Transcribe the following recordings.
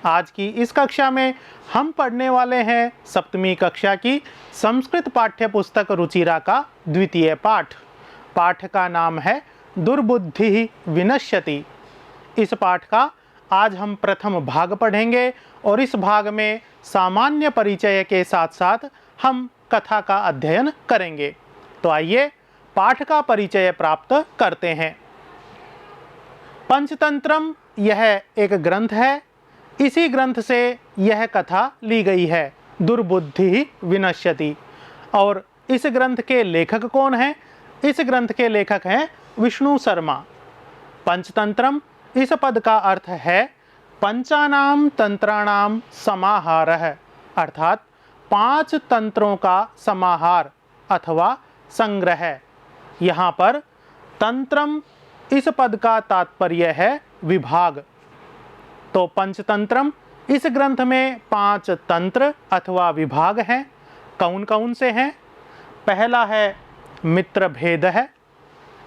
आज की इस कक्षा में हम पढ़ने वाले हैं सप्तमी कक्षा की संस्कृत पाठ्य पुस्तक रुचिरा का द्वितीय पाठ। पाठ का नाम है दुर्बुद्धि विनश्यति। इस पाठ का आज हम प्रथम भाग पढ़ेंगे और इस भाग में सामान्य परिचय के साथ साथ हम कथा का अध्ययन करेंगे। तो आइए पाठ का परिचय प्राप्त करते हैं। पंचतंत्रम यह एक ग्रंथ है। इसी ग्रंथ से यह कथा ली गई है, दुर्बुद्धि विनश्यति। और इस ग्रंथ के लेखक कौन हैं? इस ग्रंथ के लेखक हैं विष्णु शर्मा। पंचतंत्रम इस पद का अर्थ है पंचानाम तंत्राणाम समाहारः, अर्थात 5 तंत्रों का समाहार अथवा संग्रह। यहाँ पर तंत्रम इस पद का तात्पर्य है विभाग। तो पंचतंत्रम इस ग्रंथ में 5 तंत्र अथवा विभाग हैं। कौन कौन से हैं? पहला है मित्र भेद है,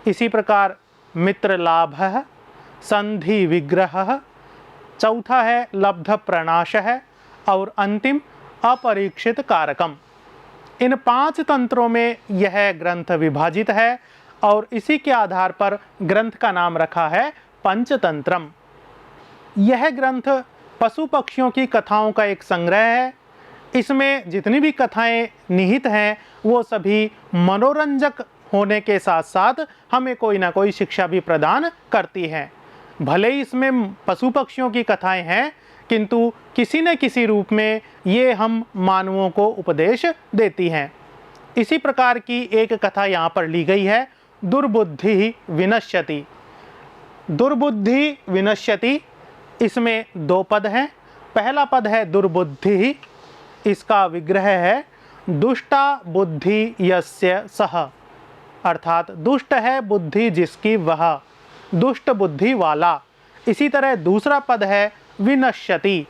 इसी प्रकार मित्र लाभ है, संधि विग्रह, चौथा है लब्ध प्रणाश है और अंतिम अपरीक्षित कारकम। इन 5 तंत्रों में यह ग्रंथ विभाजित है और इसी के आधार पर ग्रंथ का नाम रखा है पंचतंत्रम। यह ग्रंथ पशु पक्षियों की कथाओं का एक संग्रह है। इसमें जितनी भी कथाएं निहित हैं वो सभी मनोरंजक होने के साथ साथ हमें कोई ना कोई शिक्षा भी प्रदान करती हैं। भले ही इसमें पशु पक्षियों की कथाएं हैं, किंतु किसी न किसी रूप में ये हम मानवों को उपदेश देती हैं। इसी प्रकार की एक कथा यहाँ पर ली गई है, दुर्बुद्धि विनश्यति। दुर्बुद्धि विनश्यति, इसमें 2 पद हैं। पहला पद है दुर्बुद्धि, इसका विग्रह है दुष्टा बुद्धि यस्य सह, अर्थात दुष्ट है बुद्धि जिसकी वह, दुष्ट बुद्धि वाला। इसी तरह दूसरा पद है विनश्यति,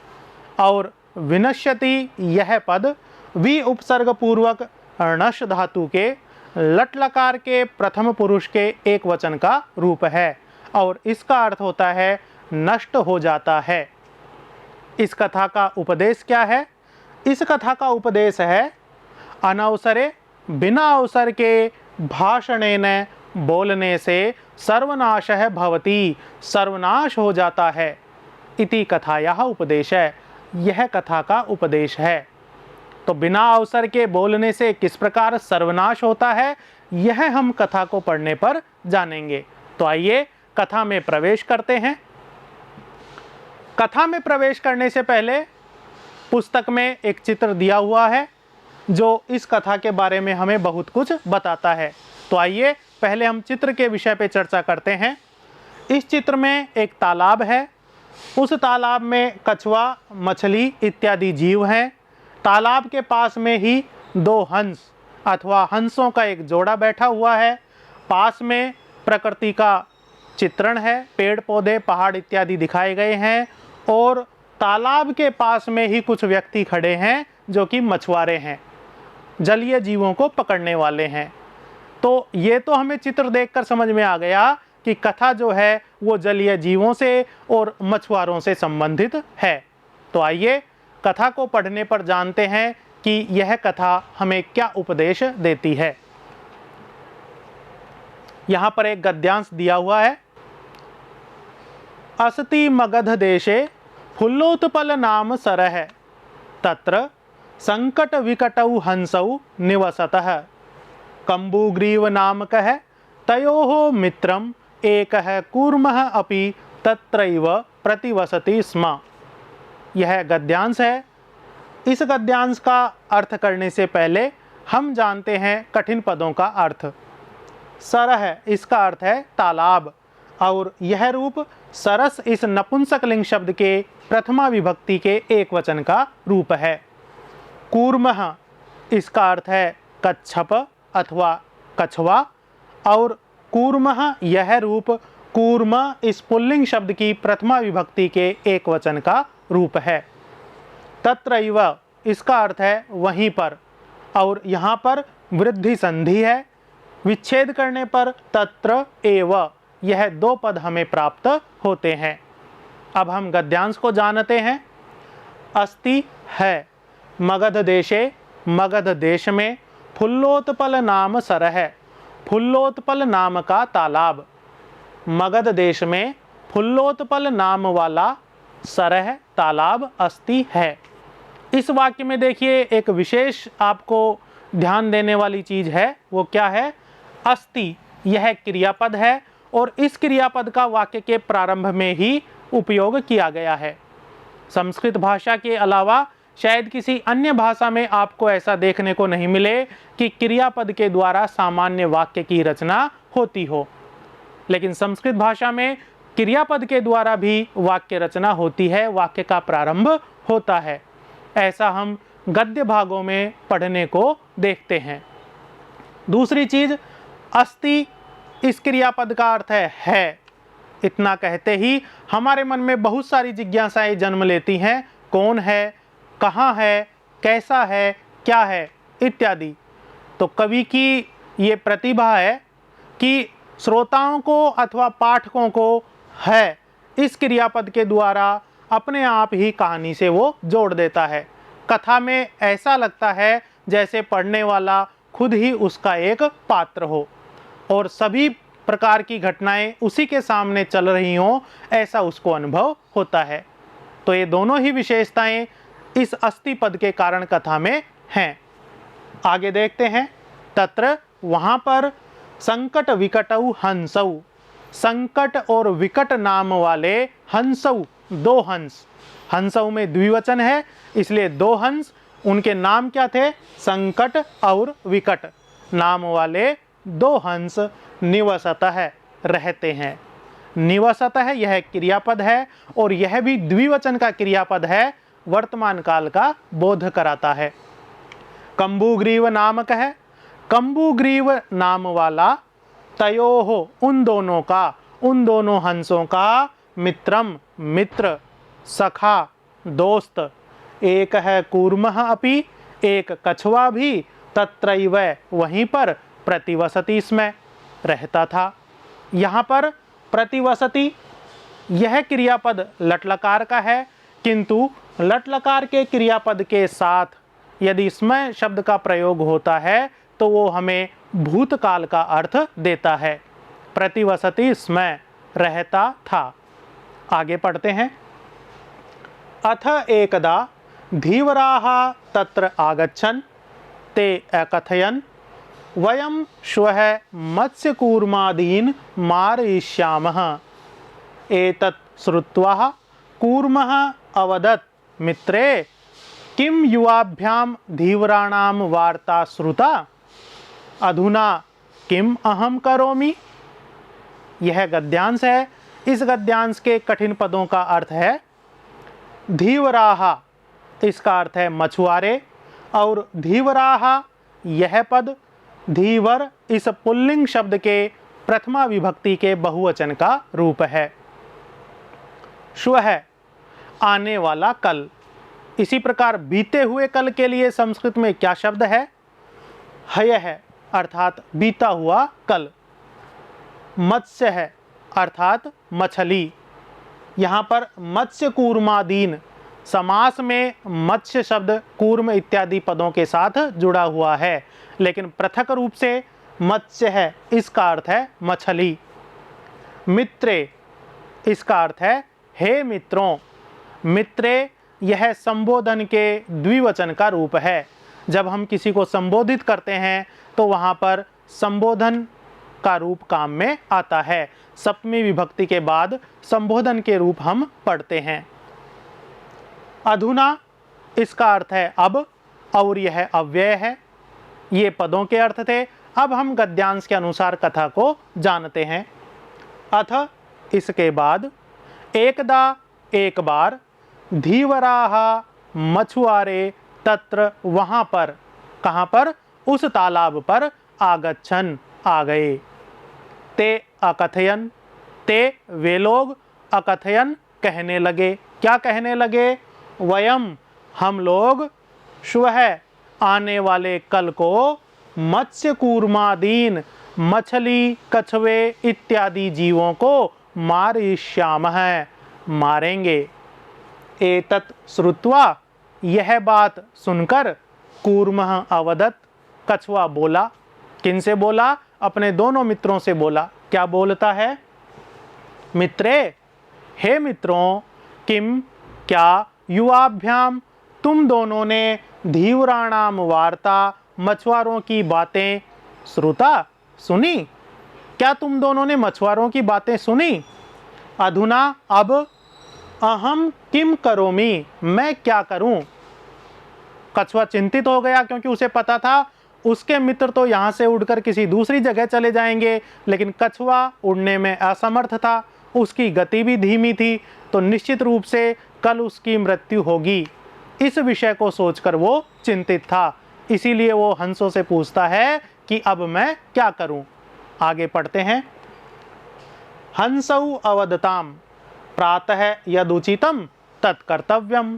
और विनश्यति यह पद वि उपसर्ग पूर्वक णश धातु के लट लकार के प्रथम पुरुष के एक वचन का रूप है और इसका अर्थ होता है नष्ट हो जाता है। इस कथा का उपदेश क्या है? इस कथा का उपदेश है अनवसरे, बिना अवसर के भाषणेन बोलने से सर्वनाशः भवति, सर्वनाश हो जाता है। इति कथायाः उपदेश है, यह कथा का उपदेश है। तो बिना अवसर के बोलने से किस प्रकार सर्वनाश होता है, यह हम कथा को पढ़ने पर जानेंगे। तो आइए कथा में प्रवेश करते हैं। कथा में प्रवेश करने से पहले पुस्तक में एक चित्र दिया हुआ है जो इस कथा के बारे में हमें बहुत कुछ बताता है। तो आइए पहले हम चित्र के विषय पे चर्चा करते हैं। इस चित्र में एक तालाब है। उस तालाब में कछुआ, मछली इत्यादि जीव हैं। तालाब के पास में ही 2 हंस अथवा हंसों का एक जोड़ा बैठा हुआ है। पास में प्रकृति का चित्रण है, पेड़ पौधे पहाड़ इत्यादि दिखाए गए हैं और तालाब के पास में ही कुछ व्यक्ति खड़े हैं जो कि मछुआरे हैं, जलीय जीवों को पकड़ने वाले हैं। तो ये तो हमें चित्र देखकर समझ में आ गया कि कथा जो है वो जलीय जीवों से और मछुआरों से संबंधित है। तो आइए कथा को पढ़ने पर जानते हैं कि यह कथा हमें क्या उपदेश देती है। यहाँ पर एक गद्यांश दिया हुआ है। अस्ति मगध देशे फुल्लोत्पल नाम सरः, तत्र संकट विकटौ हंसौ निवसतः, कम्बुग्रीव नामकः तयोः मित्रम् एकः कूर्मः अपि तत्रैव प्रतिवसति स्म। यह गद्यांश है। इस गद्यांश का अर्थ करने से पहले हम जानते हैं कठिन पदों का अर्थ। सरः, इसका अर्थ है तालाब, और यह रूप सरस इस नपुंसकलिंग शब्द के प्रथमा विभक्ति के एक वचन का रूप है। कूर्मः, इसका अर्थ है कच्छप अथवा कछुआ, और कूर्मः यह रूप कूर्म इस पुल्लिंग शब्द की प्रथमा विभक्ति के एक वचन का रूप है। तत्रैव, इसका अर्थ है वहीं पर, और यहाँ पर वृद्धि संधि है। विच्छेद करने पर तत्र एव, यह 2 पद हमें प्राप्त होते हैं। अब हम गद्यांश को जानते हैं। अस्ति है। मगध देशे, मगध देश में, फुल्लोत्पल नाम सरह, फुल्लोत्पल नाम का तालाब। मगध देश में फुल्लोत्पल नाम वाला सरह तालाब अस्ति है। इस वाक्य में देखिए एक विशेष आपको ध्यान देने वाली चीज है, वो क्या है? अस्ति, यह क्रियापद है और इस क्रियापद का वाक्य के प्रारंभ में ही उपयोग किया गया है। संस्कृत भाषा के अलावा शायद किसी अन्य भाषा में आपको ऐसा देखने को नहीं मिले कि क्रियापद के द्वारा सामान्य वाक्य की रचना होती हो, लेकिन संस्कृत भाषा में क्रियापद के द्वारा भी वाक्य रचना होती है, वाक्य का प्रारंभ होता है। ऐसा हम गद्य भागों में पढ़ने को देखते हैं। दूसरी चीज, अस्ति इस क्रियापद का अर्थ है। इतना कहते ही हमारे मन में बहुत सारी जिज्ञासाएं जन्म लेती हैं। कौन है, कहाँ है, कैसा है, क्या है इत्यादि। तो कवि की ये प्रतिभा है कि श्रोताओं को अथवा पाठकों को है इस क्रियापद के द्वारा अपने आप ही कहानी से वो जोड़ देता है। कथा में ऐसा लगता है जैसे पढ़ने वाला खुद ही उसका एक पात्र हो और सभी प्रकार की घटनाएं उसी के सामने चल रही हों, ऐसा उसको अनुभव होता है। तो ये दोनों ही विशेषताएं इस अस्ति पद के कारण कथा में हैं। आगे देखते हैं। तत्र, वहाँ पर, संकट विकटौ हंसौ, संकट और विकट नाम वाले हंसौ, दो हंस, हंसौ में द्विवचन है इसलिए दो हंस, उनके नाम क्या थे? संकट और विकट नाम वाले दो हंस निवसतः रहते हैं। निवसतः यह क्रियापद है और यह भी द्विवचन का क्रियापद है, वर्तमान काल का बोध कराता है। कंबुग्रीव नामक है, कंबुग्रीव नाम वाला, तयोहो उन दोनों का, उन दोनों हंसों का, मित्रम मित्र, सखा दोस्त, एक है कूर्मः अपि, एक कछुआ भी, तत्रैव वहीं पर, प्रतिवसति इसमें रहता था। यहाँ पर प्रतिवसति यह क्रियापद लट्लकार का है, किंतु लट्लकार के क्रियापद के साथ यदि स्मय शब्द का प्रयोग होता है तो वो हमें भूतकाल का अर्थ देता है। प्रतिवसति स्मय, रहता था। आगे पढ़ते हैं। अथ एकदा धीवराः तत्र आगच्छन् ते अकथयन् वयं श्वः मत्स्यकूर्मादीन् मारयिष्यामः। एतत् श्रुत्वा कूर्मः अवदत्, मित्रे, किं युवाभ्यां धीवराणां वार्ता श्रुता? अधुना किम अहम करोमि? यह गद्यांश है। इस गद्यांश के कठिन पदों का अर्थ है धीवराः, इसका अर्थ है मछुआरे, और धीवराः यह पद धीवर इस पुल्लिंग शब्द के प्रथमा विभक्ति के बहुवचन का रूप है। श्वः आने वाला कल। इसी प्रकार बीते हुए कल के लिए संस्कृत में क्या शब्द है? हयः अर्थात बीता हुआ कल। मत्स्य है अर्थात मछली। यहाँ पर मत्स्य कूर्मादीन, समास में मत्स्य शब्द कूर्म इत्यादि पदों के साथ जुड़ा हुआ है, लेकिन पृथक रूप से मत्स्य है, इसका अर्थ है मछली। मित्रे, इसका अर्थ है हे मित्रों। मित्रे यह संबोधन के द्विवचन का रूप है। जब हम किसी को संबोधित करते हैं तो वहाँ पर संबोधन का रूप काम में आता है। सप्तमी विभक्ति के बाद संबोधन के रूप हम पढ़ते हैं। अधुना इसका अर्थ है अब, और यह अव्यय है। ये पदों के अर्थ थे। अब हम गद्यांश के अनुसार कथा को जानते हैं। अथ इसके बाद, एकदा एक बार, धीवराः मछुआरे, तत्र वहाँ पर, कहाँ पर? उस तालाब पर, आगच्छन् आ गए। ते अकथयन, ते वे लोग, अकथयन कहने लगे। क्या कहने लगे? वयम हम लोग, श्वः आने वाले कल को, मत्स्य कूर्मादीन मछली कछुए इत्यादि जीवों को मारयिष्यामः मारेंगे। एतत् श्रुत्वा, यह बात सुनकर, कूर्मः अवदत्, कछुआ बोला। किनसे बोला? अपने दोनों मित्रों से बोला। क्या बोलता है? मित्रे, हे मित्रों, किम, क्या, युवाभ्याम, तुम दोनों ने धीवराणाम वार्ता, मछुआरों की बातें, श्रुता, सुनी? क्या तुम दोनों ने मछुआरों की बातें सुनी? अधुना, अब, अहम किम करोमि, मैं क्या करूं? कछुआ चिंतित हो गया, क्योंकि उसे पता था उसके मित्र तो यहाँ से उड़कर किसी दूसरी जगह चले जाएंगे, लेकिन कछुआ उड़ने में असमर्थ था, उसकी गति भी धीमी थी, तो निश्चित रूप से कल उसकी मृत्यु होगी। इस विषय को सोचकर वो चिंतित था। इसीलिए वो हंसों से पूछता है कि अब मैं क्या करूं। आगे पढ़ते हैं। हंसौ अवदताम, प्रातः यदुचितम तत्कर्तव्यम।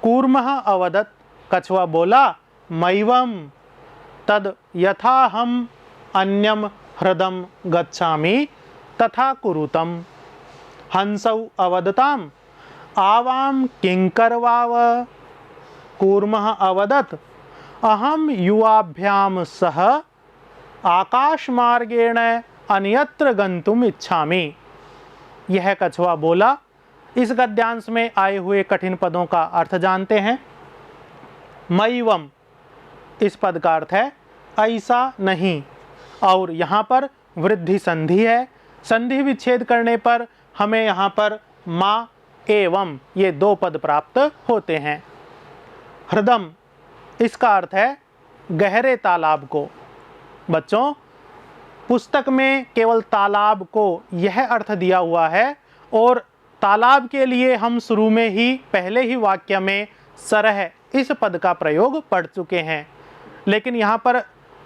कूर्मः अवदत्, कछुआ बोला, मैवम तद यथाहम अन्यम हृदम गच्छामि तथा कुरुतम। हंसौ अवदताम, आवाम किंकरवाव। कूर्मः अवदत्, अहम युवाभ्याम सह आकाशमार्गेण अन्यत्र गंतुम इच्छामि। यह कछुआ बोला। इस गद्यांश में आए हुए कठिन पदों का अर्थ जानते हैं। मैवम, इस पद का अर्थ है ऐसा नहीं, और यहाँ पर वृद्धि संधि है। संधि विच्छेद करने पर हमें यहाँ पर मा एवं, ये दो पद प्राप्त होते हैं। हृदम, इसका अर्थ है गहरे तालाब को। बच्चों, पुस्तक में केवल तालाब को यह अर्थ दिया हुआ है, और तालाब के लिए हम शुरू में ही पहले ही वाक्य में सरह, इस पद का प्रयोग पढ़ चुके हैं। लेकिन यहाँ पर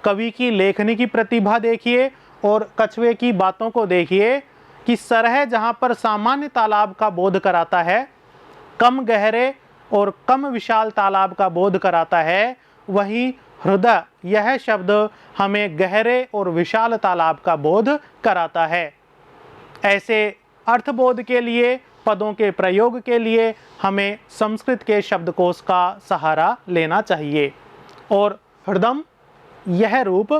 कवि की लेखनी की प्रतिभा देखिए और कछुए की बातों को देखिए कि सरह जहाँ पर सामान्य तालाब का बोध कराता है, कम गहरे और कम विशाल तालाब का बोध कराता है, वहीं हृदय, यह शब्द हमें गहरे और विशाल तालाब का बोध कराता है। ऐसे अर्थबोध के लिए, पदों के प्रयोग के लिए हमें संस्कृत के शब्दकोश का सहारा लेना चाहिए। और हृदम, यह रूप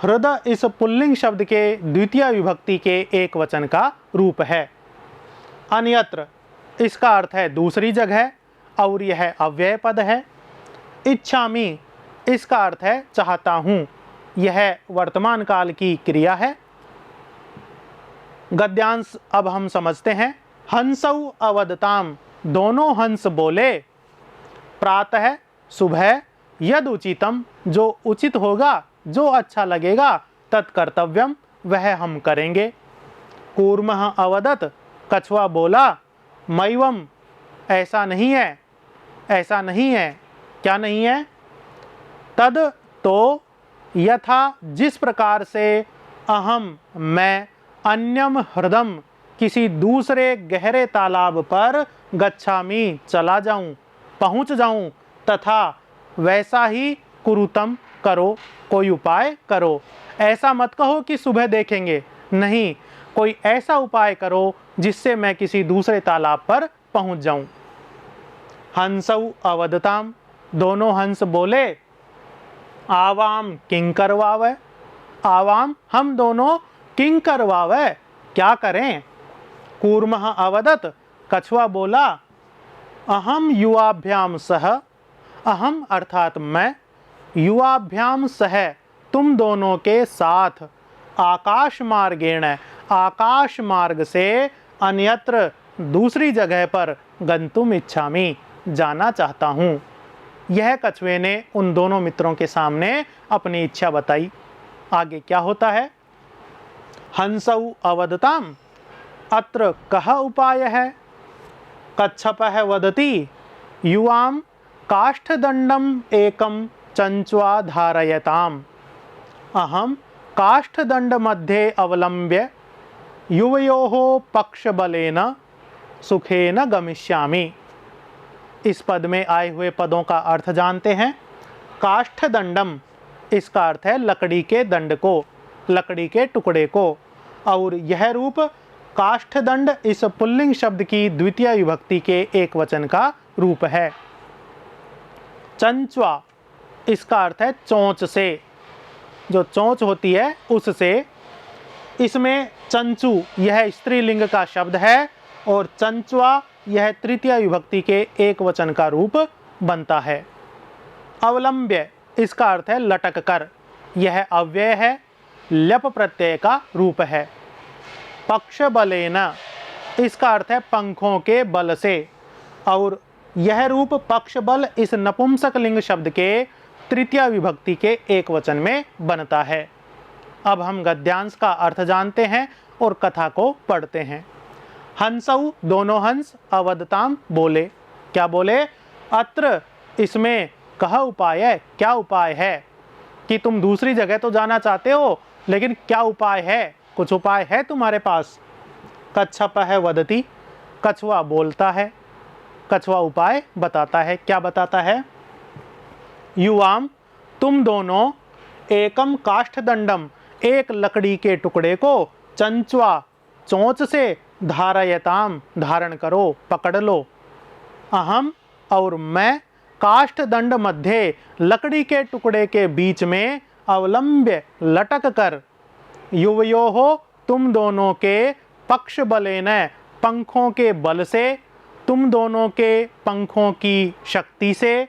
हृदय इस पुल्लिंग शब्द के द्वितीय विभक्ति के एक वचन का रूप है। अन्यत्र, इसका अर्थ है दूसरी जगह, और यह अव्यय पद है। इच्छामि, इसका अर्थ है चाहता हूं, यह वर्तमान काल की क्रिया है। गद्यांश अब हम समझते हैं। हंसौ अवदताम, दोनों हंस बोले। प्रातः, सुबह, यद उचितम, जो उचित होगा, जो अच्छा लगेगा, तत्कर्तव्यम, वह हम करेंगे। कूर्मः अवदत्, कछुआ बोला, मैवम, ऐसा नहीं है, ऐसा नहीं है। क्या नहीं है? तद, तो, यथा, जिस प्रकार से, अहम, मैं, अन्यम हृदम, किसी दूसरे गहरे तालाब पर, गच्छामि, चला जाऊं, पहुंच जाऊं, तथा वैसा ही, कुरुतम, करो, कोई उपाय करो। ऐसा मत कहो कि सुबह देखेंगे, नहीं, कोई ऐसा उपाय करो जिससे मैं किसी दूसरे तालाब पर पहुंच जाऊं। हंसौ अवदताम, दोनों हंस बोले। आवाम किंकरवावै, आवाम, हम दोनों, किंकरवावै, क्या करें? कूर्मः अवदत्, कछुआ बोला, अहम युवाभ्याम सह, अहम अर्थात मैं, युवाभ्याम सह, तुम दोनों के साथ, आकाश मार्गेण, आकाश मार्ग से, अन्यत्र, दूसरी जगह पर, गंतुम इच्छामि, जाना चाहता हूँ। यह कछुए ने उन दोनों मित्रों के सामने अपनी इच्छा बताई। आगे क्या होता है? हंसौ अवदताम, अत्र कः उपाय है? कच्छपः वदति, युवाम काष्ठदंडम एकम चंच्वा धारयताम। अहम काष्ठदंड मध्ये अवलंब्य युवयोः पक्षबलेन सुखेन गमिष्यामि। इस पद में आए हुए पदों का अर्थ जानते हैं। काष्ठदंडम, इसका अर्थ है लकड़ी के दंड को, लकड़ी के टुकड़े को, और यह रूप काष्ठदंड इस पुल्लिंग शब्द की द्वितीय विभक्ति के एक वचन का रूप है। चंचवा इसका अर्थ है चोंच से, जो चोंच होती है उससे। इसमें चंचू यह स्त्रीलिंग का शब्द है और चंचवा यह तृतीय विभक्ति के एक वचन का रूप बनता है। अवलंब्य इसका अर्थ है लटक कर, यह अव्यय है, ल्यप प्रत्यय का रूप है। पक्ष बलेन इसका अर्थ है पंखों के बल से, और यह रूप पक्ष बल इस नपुंसक लिंग शब्द के तृतीय विभक्ति के एक वचन में बनता है। अब हम गद्यांश का अर्थ जानते हैं और कथा को पढ़ते हैं। हंसऊ दोनों हंस अवदताम बोले। क्या बोले? अत्र इसमें कह उपाय है, क्या उपाय है कि तुम दूसरी जगह तो जाना चाहते हो, लेकिन क्या उपाय है? कुछ उपाय है तुम्हारे पास? कच्छप है वदती, कछुआ बोलता है, कछुआ उपाय बताता है। क्या बताता है? युवाम तुम दोनों, एकम काष्ठदंडम एक लकड़ी के टुकड़े को, चंचवा चोंच से, धारयताम धारण करो, पकड़ लो। अहम और मैं, काष्ठदंड मध्य लकड़ी के टुकड़े के बीच में, अवलंब्य लटक कर, युवयो हो तुम दोनों के, पक्ष बलेन पंखों के बल से, तुम दोनों के पंखों की शक्ति से,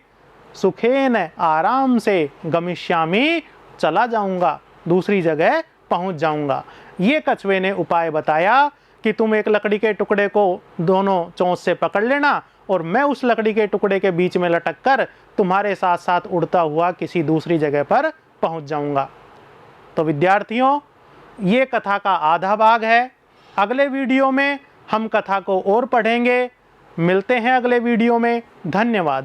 सुखेन आराम से, गमिष्यामि चला जाऊंगा, दूसरी जगह पहुंच जाऊंगा। ये कछुए ने उपाय बताया कि तुम एक लकड़ी के टुकड़े को दोनों चोंच से पकड़ लेना और मैं उस लकड़ी के टुकड़े के बीच में लटक कर तुम्हारे साथ साथ उड़ता हुआ किसी दूसरी जगह पर पहुंच जाऊंगा। तो विद्यार्थियों, ये कथा का आधा भाग है। अगले वीडियो में हम कथा को और पढ़ेंगे। मिलते हैं अगले वीडियो में। धन्यवाद।